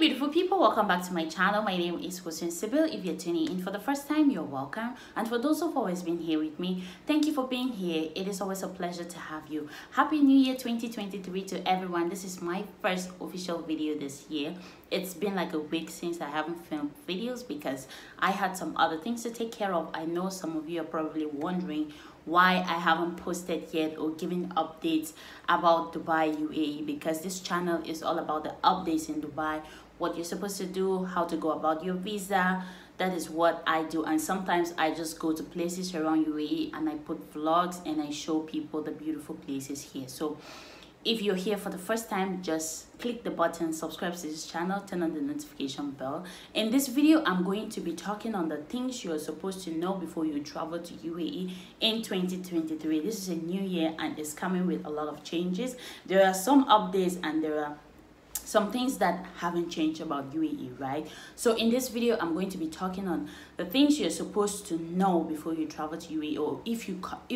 beautiful people, welcome back to my channel. My name is Hussein Sibyl. If you're tuning in for the first time, you're welcome, and for those who've always been here with me, thank you for being here. It is always a pleasure to have you. Happy New Year 2023 to everyone. This is my first official video this year. It's been like a week since I haven't filmed videos because I had some other things to take care of. I know some of you are probably wondering why I haven't posted yet or given updates about Dubai UAE, because this channel is all about the updates in Dubai, what you're supposed to do, how to go about your visa. That is what I do, and sometimes I just go to places around UAE and I put vlogs and I show people the beautiful places here. So if you're here for the first time, just click the button, subscribe to this channel, turn on the notification bell. In this video, I'm going to be talking on the things you're supposed to know before you travel to UAE in 2023. This is a new year and it's coming with a lot of changes. There are some updates and there are some things that haven't changed about UAE, right? So in this video, I'm going to be talking on the things you're supposed to know before you travel to UAE, or if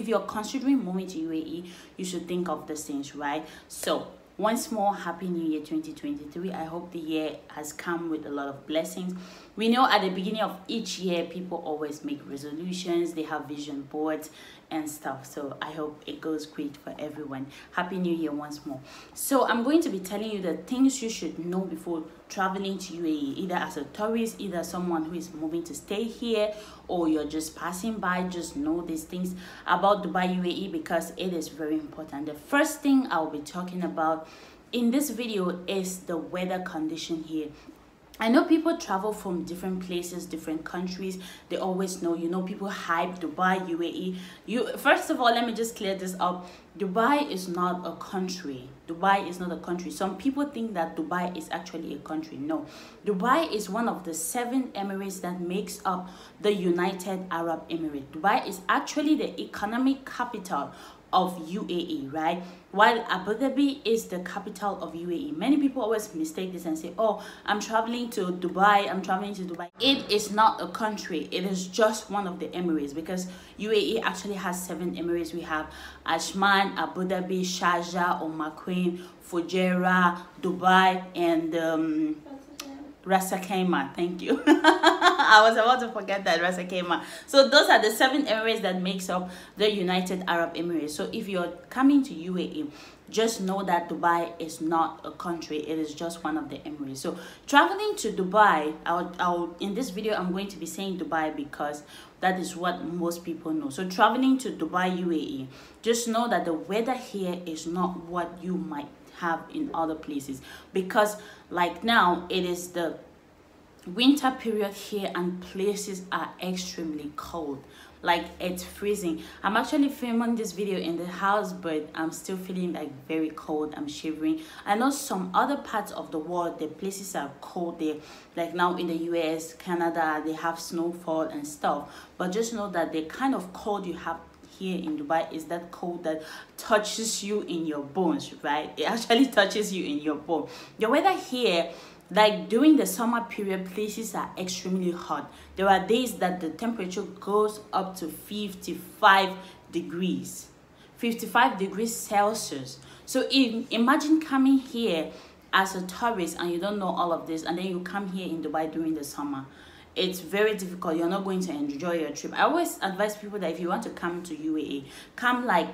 you're considering moving to UAE, you should think of these things, right? So once more, Happy New Year 2023. I hope the year has come with a lot of blessings. We know at the beginning of each year, people always make resolutions, they have vision boards and stuff. So I hope it goes great for everyone. Happy New Year once more. So I'm going to be telling you the things you should know before traveling to UAE, either as a tourist, either someone who is moving to stay here, or you're just passing by. Just know these things about Dubai UAE because it is very important. The first thing I'll be talking about in this video is the weather condition here. I know people travel from different places, different countries. They always know, people hype Dubai, UAE. First of all, let me just clear this up. Dubai is not a country. Dubai is not a country. Some people think that Dubai is actually a country. No. Dubai is one of the 7 emirates that makes up the United Arab Emirates. Dubai is actually the economic capital of UAE, right? While Abu Dhabi is the capital of UAE. Many people always mistake this and say, oh, I'm traveling to Dubai, It is not a country. It is just one of the emirates, because UAE actually has 7 emirates. We have Ajman, Abu Dhabi, Sharjah, Queen, Fujairah, Dubai, and Ras Al Khaimah. Thank you. I was about to forget that, Ras Al Khaimah. So those are the 7 emirates that makes up the United Arab Emirates. So if you're coming to UAE, just know that Dubai is not a country. It is just one of the emirates. So traveling to Dubai, in this video, I'm going to be saying Dubai because that is what most people know. So traveling to Dubai UAE, just know that the weather here is not what you might have in other places, because like now it is the winter period here and places are extremely cold. Like it's freezing. I'm actually filming this video in the house, but I'm still feeling like very cold. I'm shivering. I know some other parts of the world, the places are cold there, like now in the US, Canada, they have snowfall and stuff. But just know that the kind of cold you have here in Dubai is that cold that touches you in your bones, right? It actually touches you in your bone. The weather here, like during the summer period, places are extremely hot. There are days that the temperature goes up to 55 degrees, 55 degrees Celsius. So imagine coming here as a tourist and you don't know all of this, and then you come here in Dubai during the summer. It's very difficult. You're not going to enjoy your trip. I always advise people that if you want to come to UAE, come like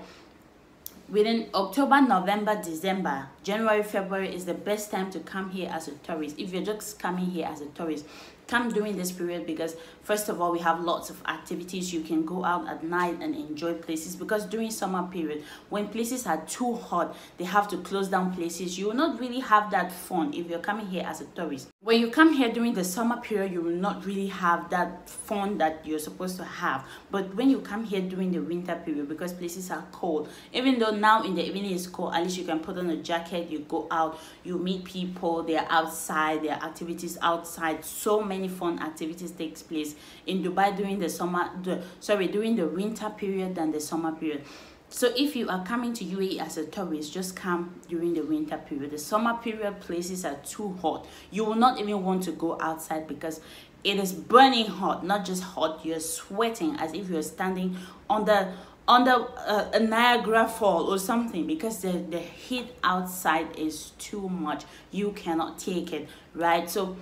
within October, November, December. January, February is the best time to come here as a tourist. If you're just coming here as a tourist, come during this period, because first of all, we have lots of activities. You can go out at night and enjoy places, because during summer period, when places are too hot, they have to close down places. You will not really have that fun if you're coming here as a tourist. When you come here during the summer period, you will not really have that fun that you're supposed to have. But when you come here during the winter period, because places are cold, even though now in the evening it's cold, at least you can put on a jacket, you go out, you meet people, they're outside, there are activities outside. So many fun activities takes place in Dubai during the during the winter period than the summer period. So if you are coming to UAE as a tourist, just come during the winter period. The summer period, places are too hot. You will not even want to go outside because it is burning hot. Not just hot, you're sweating as if you're standing under under a Niagara Fall or something, because the heat outside is too much. You cannot take it, right? So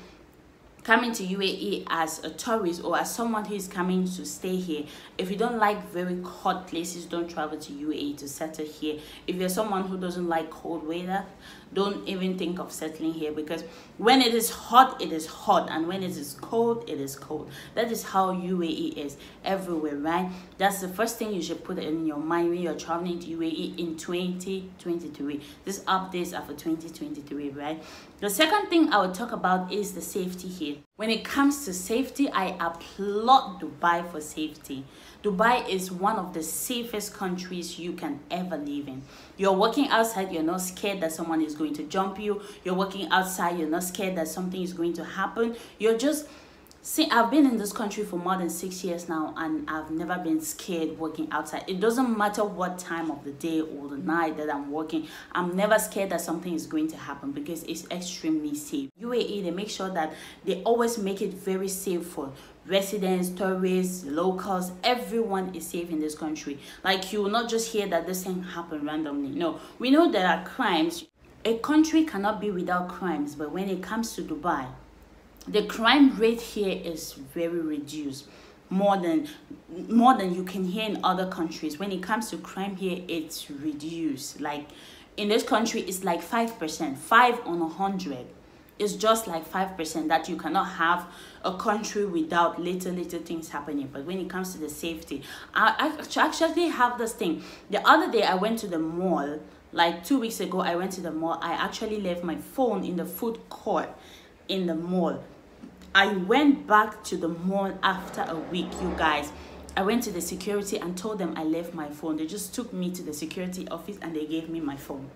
coming to UAE as a tourist or as someone who is coming to stay here, if you don't like very hot places, don't travel to UAE to settle here. If you're someone who doesn't like cold weather, don't even think of settling here, because when it is hot, it is hot, and when it is cold, it is cold. That is how UAE is everywhere, right? That's the first thing you should put in your mind when you're traveling to UAE in 2023. These updates are for 2023, right? The second thing I will talk about is the safety here. When it comes to safety, I applaud Dubai for safety. Dubai is one of the safest countries you can ever live in. You're walking outside, you're not scared that someone is going to jump you. You're walking outside, you're not scared that something is going to happen. You're just... See, I've been in this country for more than 6 years now, and I've never been scared walking outside. It doesn't matter what time of the day or the night that I'm walking. I'm never scared that something is going to happen, because it's extremely safe. UAE, they make sure that they always make it very safe for residents, tourists, locals. Everyone is safe in this country. Like, you will not just hear that this thing happened randomly. No, we know there are crimes. A country cannot be without crimes, but when it comes to Dubai, the crime rate here is very reduced, more than you can hear in other countries. When it comes to crime here, it's reduced. Like, in this country, it's like 5%, 5 on 100. It's just like 5%, that you cannot have a country without little things happening. But when it comes to the safety, I actually have this thing. The other day I went to the mall, like 2 weeks ago. I went to the mall. I actually left my phone in the food court in the mall. I went back to the mall after a week, you guys. I went to the security and told them I left my phone. They just took me to the security office and they gave me my phone.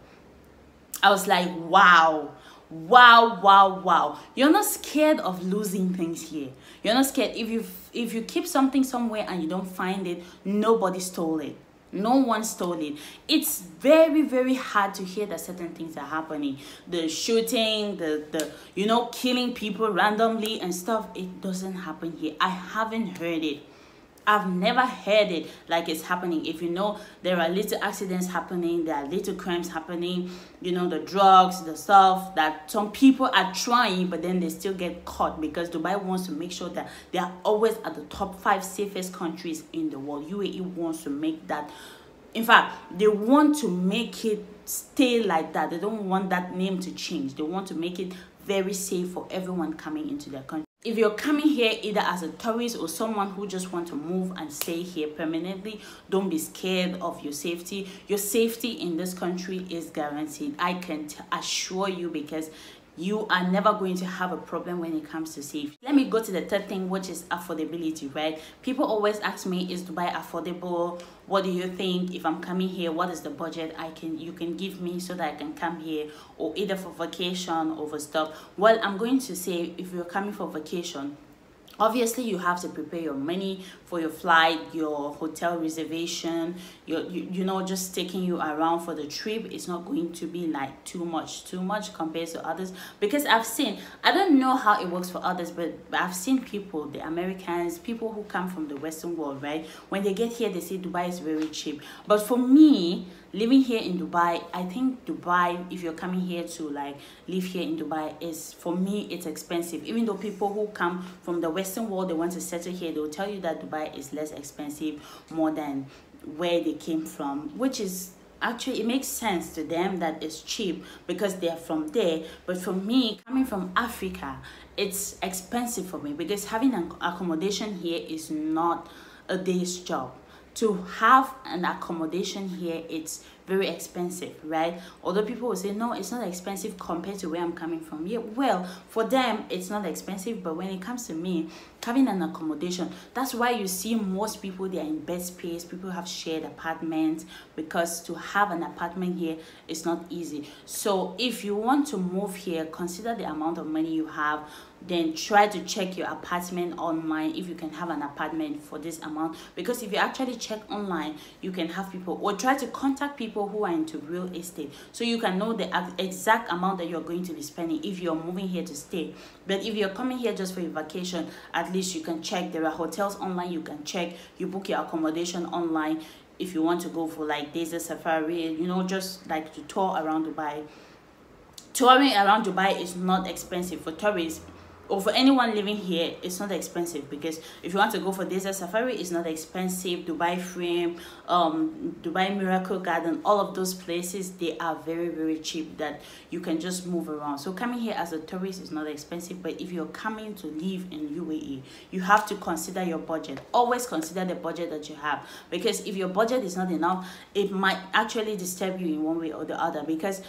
I was like, wow, wow, wow, wow. You're not scared of losing things here. You're not scared. If you keep something somewhere and you don't find it, nobody stole it. No one stole it. It's very hard to hear that certain things are happening. The shooting, the killing people randomly and stuff, it doesn't happen here. I haven't heard it. I've never heard it like it's happening. If you know, there are little accidents happening, there are little crimes happening, the drugs, the stuff that some people are trying, but then they still get caught, because Dubai wants to make sure that they are always at the top 5 safest countries in the world. UAE wants to make that. In fact, they want to make it stay like that. They don't want that name to change. They want to make it very safe for everyone coming into their country. If you're coming here either as a tourist or someone who just want to move and stay here permanently, don't be scared of your safety. Your safety in this country is guaranteed. I can assure you, because you are never going to have a problem when it comes to safety. Let me go to the third thing, which is affordability, right? People always ask me, is Dubai affordable? What do you think? If I'm coming here, what is the budget you can give me so that I can come here, or either for vacation or for stuff? Well, I'm going to say, if you're coming for vacation, obviously you have to prepare your money for your flight, your hotel reservation, just taking you around for the trip. It's not going to be like too much compared to others, because I don't know how it works for others, but I've seen people, the Americans, people who come from the Western world, right? When they get here, they say Dubai is very cheap. But for me, living here in Dubai, I think Dubai, if you're coming here to like live here in Dubai, for me, it's expensive. Even though people who come from the Western world, they want to settle here, they'll tell you that Dubai is less expensive more than where they came from, which is actually, it makes sense to them that it's cheap because they're from there. But for me, coming from Africa, it's expensive for me, because having an accommodation here is not a day's job. To have an accommodation here, it's very expensive, right? Although people will say, no, it's not expensive compared to where I'm coming from. Yeah, well, for them, it's not expensive, but when it comes to me, having an accommodation, that's why you see most people, they're in bed space. People have shared apartments, because to have an apartment here is not easy. So if you want to move here, consider the amount of money you have. Then try to check your apartment online if you can have an apartment for this amount, because if you actually check online, you can have people, or try to contact people who are into real estate, so you can know the exact amount that you're going to be spending if you're moving here to stay. But if you're coming here just for your vacation, at least you can check. There are hotels online, you can check, you book your accommodation online. if you want to go for like desert safari, you know, just like to tour around Dubai. Touring around Dubai is not expensive for tourists, or for anyone living here. It's not expensive, because if you want to go for desert safari, it's not expensive. Dubai Frame, Dubai Miracle Garden, all of those places, they are very, very cheap, that you can just move around. So coming here as a tourist is not expensive. But if you're coming to live in UAE, you have to consider your budget. Always consider the budget that you have, because if your budget is not enough, it might actually disturb you in one way or the other. Because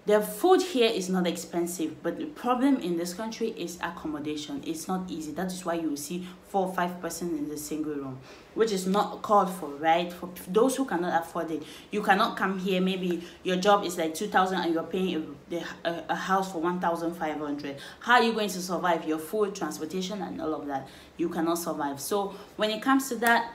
the food here is not expensive, but the problem in this country is accommodation. It's not easy. That is why you will see 4 or 5 persons in the single room, which is not called for, right? For those who cannot afford it, you cannot come here. Maybe your job is like 2,000 and you're paying a house for 1,500. How are you going to survive? Your food, transportation, and all of that, you cannot survive. So when it comes to that,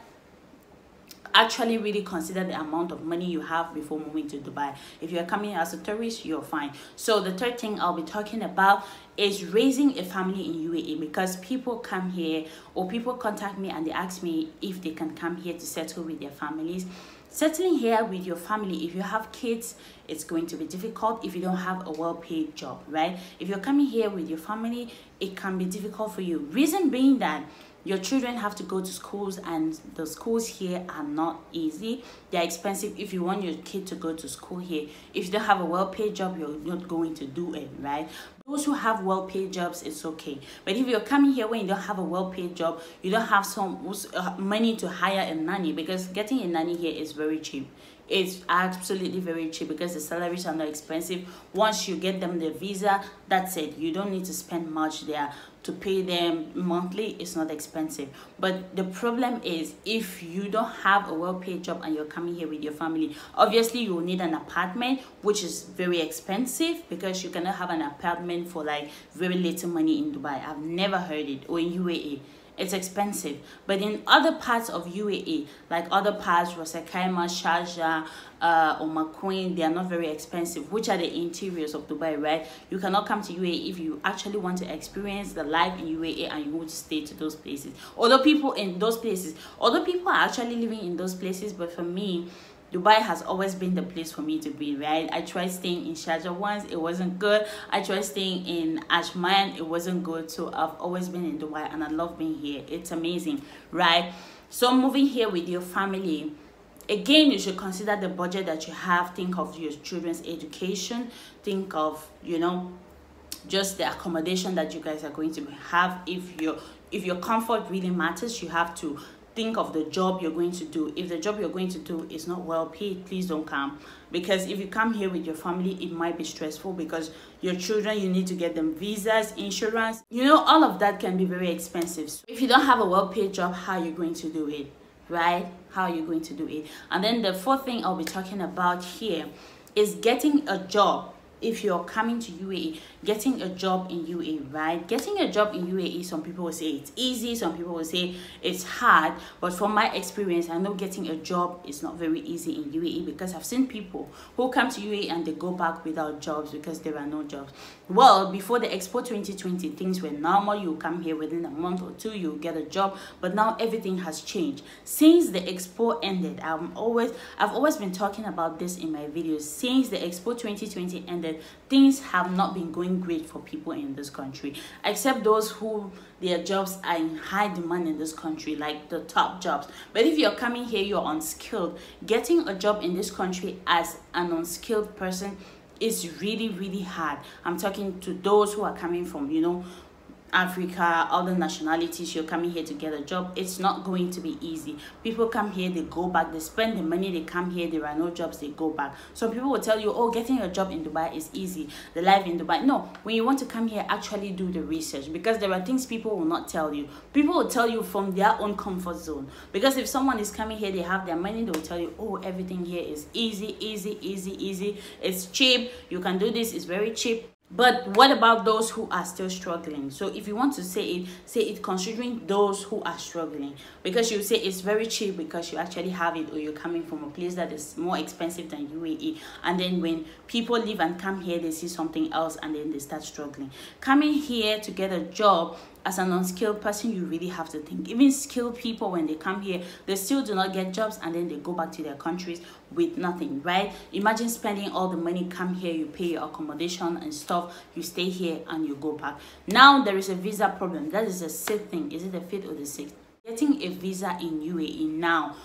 actually really consider the amount of money you have before moving to Dubai. If you're coming as a tourist, you're fine. So the third thing I'll be talking about is raising a family in UAE, because people come here, or people contact me and they ask me if they can come here to settle with their families. Settling here with your family, if you have kids, it's going to be difficult if you don't have a well-paid job, right? If you're coming here with your family, it can be difficult for you. Reason being that your children have to go to schools, and the schools here are not easy. They're expensive. If you want your kid to go to school here, if you don't have a well-paid job, you're not going to do it, right? Those who have well-paid jobs, it's okay. But if you're coming here when you don't have a well-paid job, you don't have some money to hire a nanny, because getting a nanny here is very cheap. It's absolutely very cheap, because the salaries are not expensive. Once you get them the visa, that's it. You don't need to spend much there. To pay them monthly, it's not expensive. But the problem is, if you don't have a well-paid job and you're coming here with your family, obviously you will need an apartment, which is very expensive, because you cannot have an apartment for like very little money in Dubai. I've never heard it. Or in UAE, it's expensive. But in other parts of UAE, like other parts, Ras Al Khaimah, Sharjah, or McQueen, they are not very expensive, which are the interiors of Dubai, right? You cannot come to UAE if you actually want to experience the life in UAE and you want to stay to those places. Although people are actually living in those places, but for me, Dubai has always been the place for me to be, right? I tried staying in Sharjah once, it wasn't good. I tried staying in Ajman, it wasn't good. So I've always been in Dubai, and I love being here. It's amazing, right? So moving here with your family, again, you should consider the budget that you have. Think of your children's education. Think of, you know, just the accommodation that you guys are going to have. If your comfort really matters, you have to think of the job you're going to do. If the job you're going to do is not well paid, please don't come. Because if you come here with your family, it might be stressful, because your children, you need to get them visas, insurance, you know, all of that can be very expensive. So if you don't have a well-paid job, how are you going to do it, right? How are you going to do it? And then the fourth thing I'll be talking about here is getting a job. If you're coming to UAE, getting a job in UAE, right? Getting a job in UAE, some people will say it's easy, some people will say it's hard. But from my experience, I know getting a job is not very easy in UAE, because I've seen people who come to UAE and they go back without jobs because there are no jobs. Well, before the Expo 2020, things were normal. You come here within a month or two, you get a job. But now everything has changed. Since the Expo ended, I've always been talking about this in my videos. Since the Expo 2020 ended, things have not been going great for people in this country, except those who their jobs are in high demand in this country, like the top jobs. But if you're coming here, you're unskilled. Getting a job in this country as an unskilled person is really, really hard. I'm talking to those who are coming from, you know, Africa, other nationalities. You're coming here to get a job. It's not going to be easy. People come here, they go back, they spend the money, they come here, there are no jobs, they go back. Some people will tell you, oh, getting a job in Dubai is easy, the life in Dubai. No, when you want to come here, actually do the research, because there are things people will not tell you. People will tell you from their own comfort zone, because if someone is coming here, they have their money, they will tell you, oh, everything here is easy, it's cheap, you can do this, it's very cheap. But what about those who are still struggling? So if you want to say it considering those who are struggling, because you say it's very cheap because you actually have it, or you're coming from a place that is more expensive than UAE. And then when people leave and come here, they see something else and then they start struggling. Coming here to get a job as an unskilled person, you really have to think. Even skilled people, when they come here, they still do not get jobs, and then they go back to their countries with nothing, right? Imagine spending all the money, come here, you pay your accommodation and stuff, you stay here and you go back. Now there is a visa problem. That is the sixth thing. Is it the fifth or the sixth? Getting a visa in UAE now.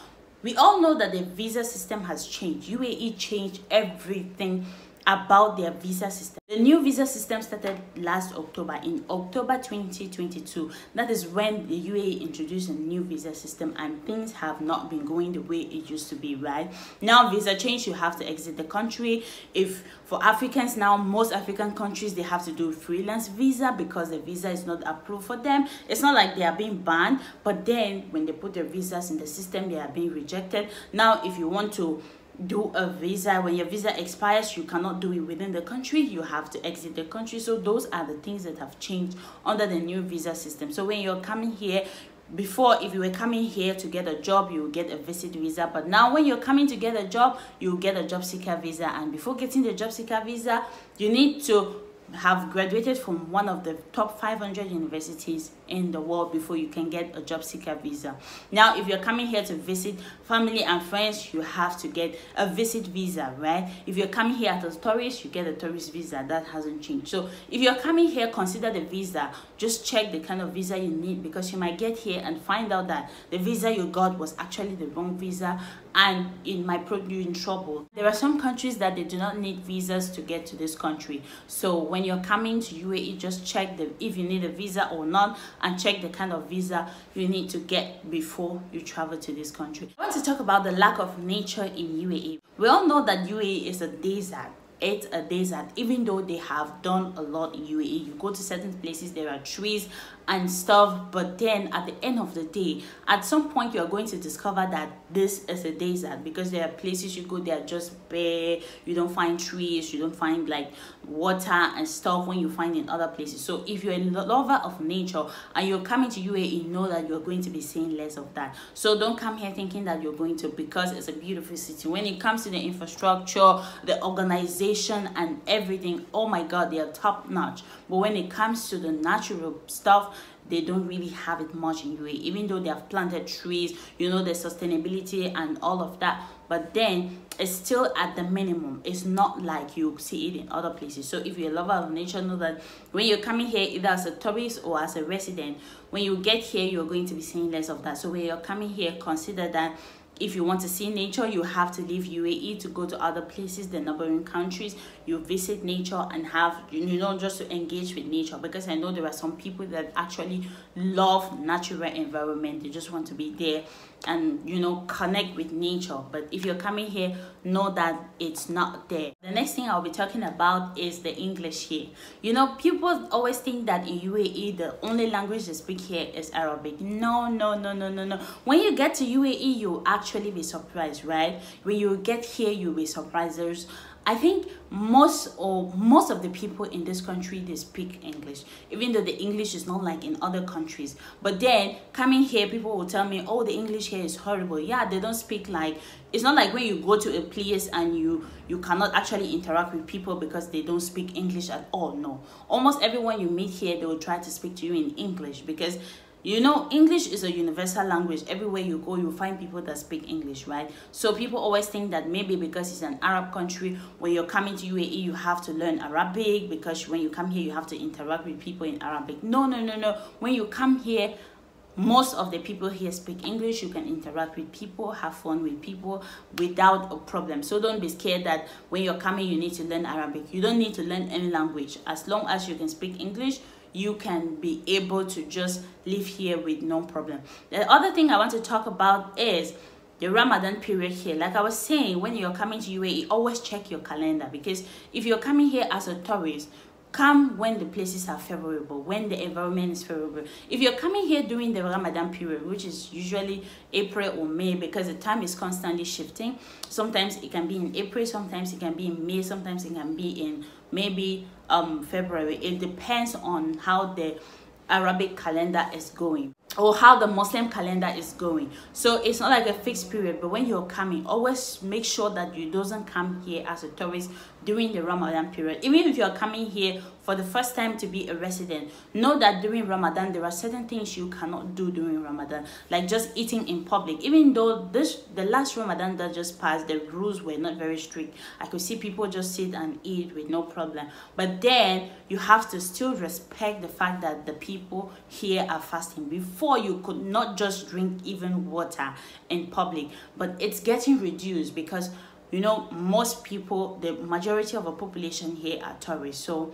We all know that the visa system has changed. UAE changed everything about their visa system. The new visa system started last October, in October 2022. That is when the UAE introduced a new visa system, and things have not been going the way it used to be, right? Now visa change, you have to exit the country. If for Africans now, most African countries, they have to do freelance visa because the visa is not approved for them. It's not like they are being banned, but then when they put their visas in the system, they are being rejected. Now if you want to do a visa, when your visa expires, you cannot do it within the country, you have to exit the country. So those are the things that have changed under the new visa system. So when you're coming here, before, if you were coming here to get a job, you will get a visit visa, but now when you're coming to get a job, you will get a job seeker visa. And before getting the job seeker visa, you need to have graduated from one of the top 500 universities in the world before you can get a job seeker visa. Now if you're coming here to visit family and friends, you have to get a visit visa, right? If you're coming here as a tourist, you get a tourist visa. That hasn't changed. So if you're coming here, consider the visa. Just check the kind of visa you need, because you might get here and find out that the visa you got was actually the wrong visa, and it might put you in trouble. There are some countries that they do not need visas to get to this country. So when you're coming to UAE, just check if you need a visa or not, and check the kind of visa you need to get before you travel to this country. I want to talk about the lack of nature in UAE. We all know that UAE is a desert. It's a desert. Even though they have done a lot in UAE, you go to certain places, there are trees and stuff, but then at the end of the day, at some point you are going to discover that this is a desert, because there are places you go, they are just bare, you don't find trees, you don't find like water and stuff when you find in other places. So if you're a lover of nature and you're coming to UAE, know that you're going to be seeing less of that. So don't come here thinking that you're going to, because it's a beautiful city. When it comes to the infrastructure, the organization and everything, oh my god, they are top notch. But when it comes to the natural stuff, they don't really have it much in UAE, even though they have planted trees, you know, the sustainability and all of that, but then it's still at the minimum. It's not like you see it in other places. So if you're a lover of nature, know that when you're coming here, either as a tourist or as a resident, when you get here, you're going to be seeing less of that. So when you're coming here, consider that if you want to see nature, you have to leave UAE to go to other places, the neighboring countries. You visit nature and have, you know, just to engage with nature, because I know there are some people that actually love natural environment. They just want to be there and, you know, connect with nature. But if you're coming here, know that it's not there. The next thing I'll be talking about is the English here. You know, people always think that in UAE the only language they speak here is Arabic. No. When you get to UAE, you'll actually be surprised, right? When you get here, you'll be surprised. I think most of the people in this country, they speak English, even though the English is not like in other countries. But then coming here, people will tell me, oh, the English here is horrible. Yeah, they don't speak like, it's not like when you go to a place and you cannot actually interact with people because they don't speak English at all. No, almost everyone you meet here, they will try to speak to you in English, because you know, English is a universal language. Everywhere you go, you find people that speak English, right? So people always think that maybe because it's an Arab country, when you're coming to UAE, you have to learn Arabic, because when you come here, you have to interact with people in Arabic. No. When you come here, most of the people here speak English. You can interact with people, have fun with people without a problem. So don't be scared that when you're coming, you need to learn Arabic. You don't need to learn any language. As long as you can speak English, you can be able to just live here with no problem. The other thing I want to talk about is the Ramadan period here. Like I was saying, when you're coming to UAE, always check your calendar, because if you're coming here as a tourist, come when the places are favorable, when the environment is favorable. If you're coming here during the Ramadan period, which is usually April or May, because the time is constantly shifting, sometimes it can be in April, sometimes it can be in May, sometimes it can be in maybe February. It depends on how the Arabic calendar is going, or how the Muslim calendar is going. So it's not like a fixed period, but when you're coming, always make sure that you doesn't come here as a tourist during the Ramadan period. Even if you're coming here for the first time to be a resident, know that during Ramadan there are certain things you cannot do during Ramadan, like just eating in public. Even though the last Ramadan that just passed, the rules were not very strict. I could see people just sit and eat with no problem, but then you have to still respect the fact that the people here are fasting. Before, you could not just drink even water in public, but it's getting reduced because, you know, most people, the majority of the population here are tourists, so,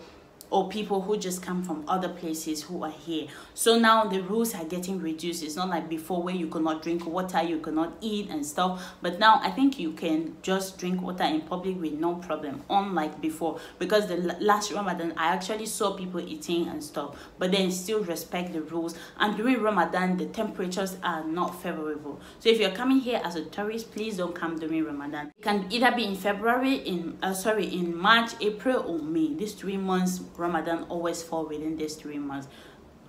or people who just come from other places who are here. So now the rules are getting reduced. It's not like before where you could not drink water, you could not eat and stuff, but now I think you can just drink water in public with no problem, unlike before. Because the last Ramadan I actually saw people eating and stuff, but then still respect the rules. And during Ramadan the temperatures are not favorable, so if you're coming here as a tourist, please don't come during Ramadan. It can either be in February, in March, April or May. These 3 months Ramadan always fall within these 3 months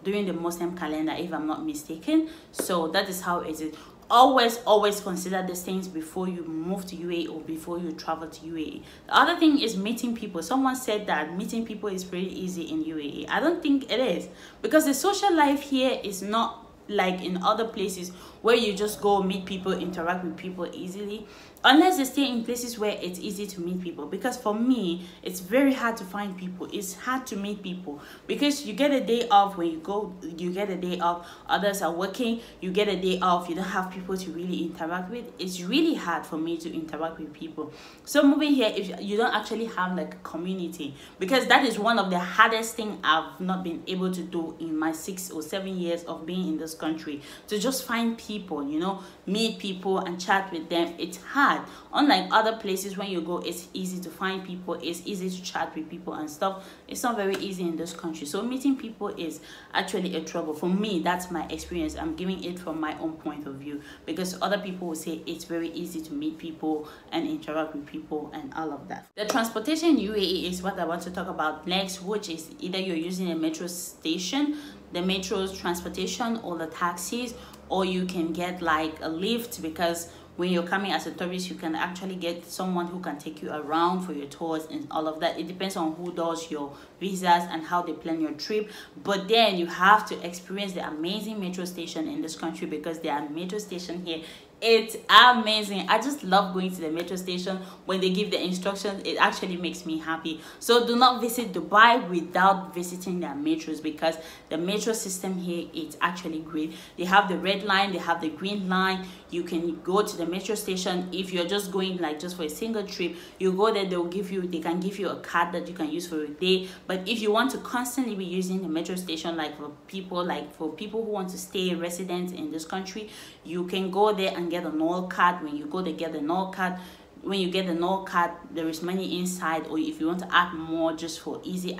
during the Muslim calendar, if I'm not mistaken. So that is how it is. Always consider these things before you move to UAE or before you travel to UAE. The other thing is meeting people. Someone said that meeting people is pretty easy in UAE. I don't think it is, because the social life here is not like in other places where you just go meet people, interact with people easily, unless they stay in places where it's easy to meet people. Because for me, it's very hard to find people. It's hard to meet people because you get a day off. When you go, you get a day off. Others are working, you get a day off. You don't have people to really interact with. It's really hard for me to interact with people. So moving here, if you don't actually have like a community, because that is one of the hardest thing I've not been able to do in my 6 or 7 years of being in this country, to just find people, you know, meet people and chat with them. It's hard. Unlike other places, when you go, it's easy to find people, it's easy to chat with people and stuff. It's not very easy in this country. So meeting people is actually a trouble for me. That's my experience. I'm giving it from my own point of view, because other people will say it's very easy to meet people and interact with people and all of that. The transportation in UAE is what I want to talk about next, which is either you're using a metro station, the metro's transportation, or the taxis, or you can get like a lift, because when you're coming as a tourist, you can actually get someone who can take you around for your tours and all of that. It depends on who does your visas and how they plan your trip. But then you have to experience the amazing metro station in this country, because there are metro station here. It's amazing. I just love going to the metro station. When they give the instructions, it actually makes me happy. So do not visit Dubai without visiting their metros, because the metro system here is actually great. They have the red line, they have the green line. You can go to the metro station. If you're just going like just for a single trip, you go there, they can give you a card that you can use for a day. But if you want to constantly be using the metro station, like for people who want to stay residents in this country, you can go there and get a null card. When you go to get the null card, when you get the null card, there is money inside. Or if you want to add more just for easy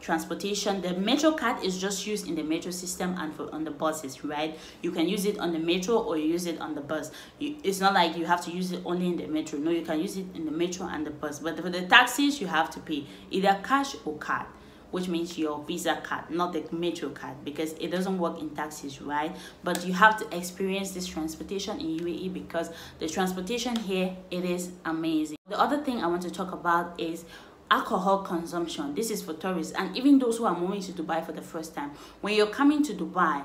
transportation, the metro card is just used in the metro system and on the buses, right? You can use it on the metro or you use it on the bus. It's not like you have to use it only in the metro. No, you can use it in the metro and the bus. But for the taxis, you have to pay either cash or card, which means your visa card, not the metro card, because it doesn't work in taxis, right? But you have to experience this transportation in UAE, because the transportation here, it is amazing. The other thing I want to talk about is alcohol consumption. This is for tourists and even those who are moving to Dubai for the first time. When you're coming to Dubai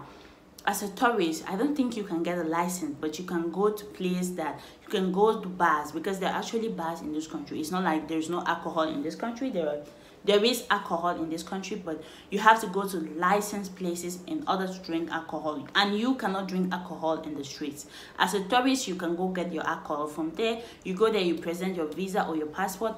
as a tourist, I don't think you can get a license, but you can go to places that you can go to bars, because there are actually bars in this country. It's not like there's no alcohol in this country. There is alcohol in this country, but you have to go to licensed places in order to drink alcohol, and you cannot drink alcohol in the streets. As a tourist, you can go get your alcohol from there. You go there, you present your visa or your passport.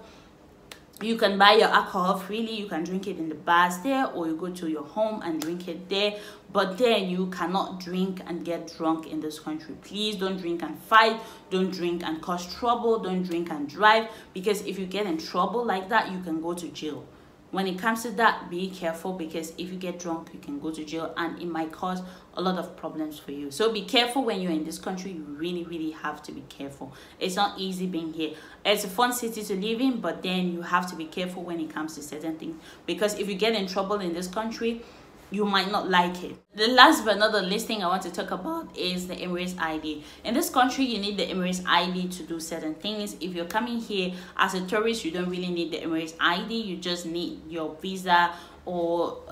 You can buy your alcohol freely. You can drink it in the bars there, or you go to your home and drink it there. But then you cannot drink and get drunk in this country. Please don't drink and fight. Don't drink and cause trouble. Don't drink and drive, because if you get in trouble like that, you can go to jail. When it comes to that, be careful, because if you get drunk, you can go to jail and it might cause a lot of problems for you. So be careful when you're in this country. You really have to be careful. It's not easy being here. It's a fun city to live in, but then you have to be careful when it comes to certain things, because if you get in trouble in this country, you might not like it. The last but not the least thing I want to talk about is the Emirates ID. In this country, you need the Emirates ID to do certain things. If you're coming here as a tourist, you don't really need the Emirates ID. You just need your visa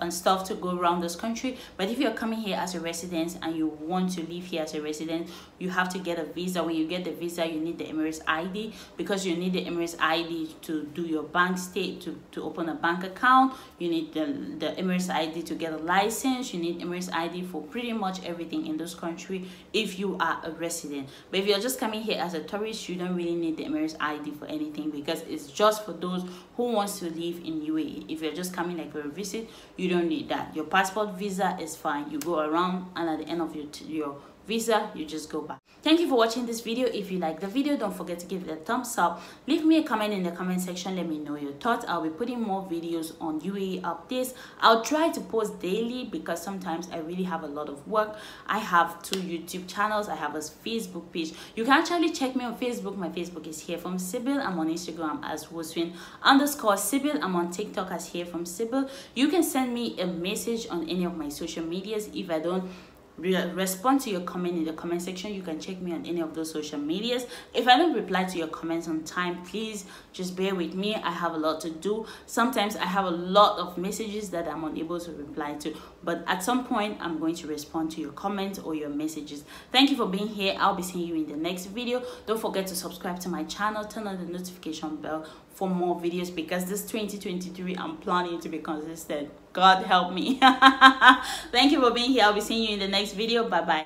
and stuff to go around this country. But if you're coming here as a resident and you want to live here as a resident, you have to get a visa. When you get the visa, you need the Emirates ID, because you need the Emirates ID to do your bank to open a bank account. You need the Emirates ID to get a license. You need Emirates ID for pretty much everything in this country if you are a resident. But if you're just coming here as a tourist, you don't really need the Emirates ID for anything, because it's just for those who wants to live in UAE. If you're just coming like for a visit, you don't need that. Your passport visa is fine. You go around, and at the end of your visa, you just go back. Thank you for watching this video. If you like the video, don't forget to give it a thumbs up. Leave me a comment in the comment section. Let me know your thoughts. I'll be putting more videos on UAE updates. I'll try to post daily, because sometimes I really have a lot of work. I have 2 YouTube channels. I have a Facebook page. You can actually check me on Facebook. My Facebook is Here From Sibyl. I'm on Instagram as Hoswin_Sibyl. I'm on TikTok as Here From Sibyl. You can send me a message on any of my social medias. If I don't respond to your comment in the comment section, you can check me on any of those social medias. If I don't reply to your comments on time, please just bear with me. I have a lot to do. Sometimes I have a lot of messages that I'm unable to reply to, but at some point I'm going to respond to your comments or your messages. Thank you for being here. I'll be seeing you in the next video. Don't forget to subscribe to my channel, turn on the notification bell for more videos, because this 2023 I'm planning to be consistent. God help me. Thank you for being here. I'll be seeing you in the next video. Bye bye.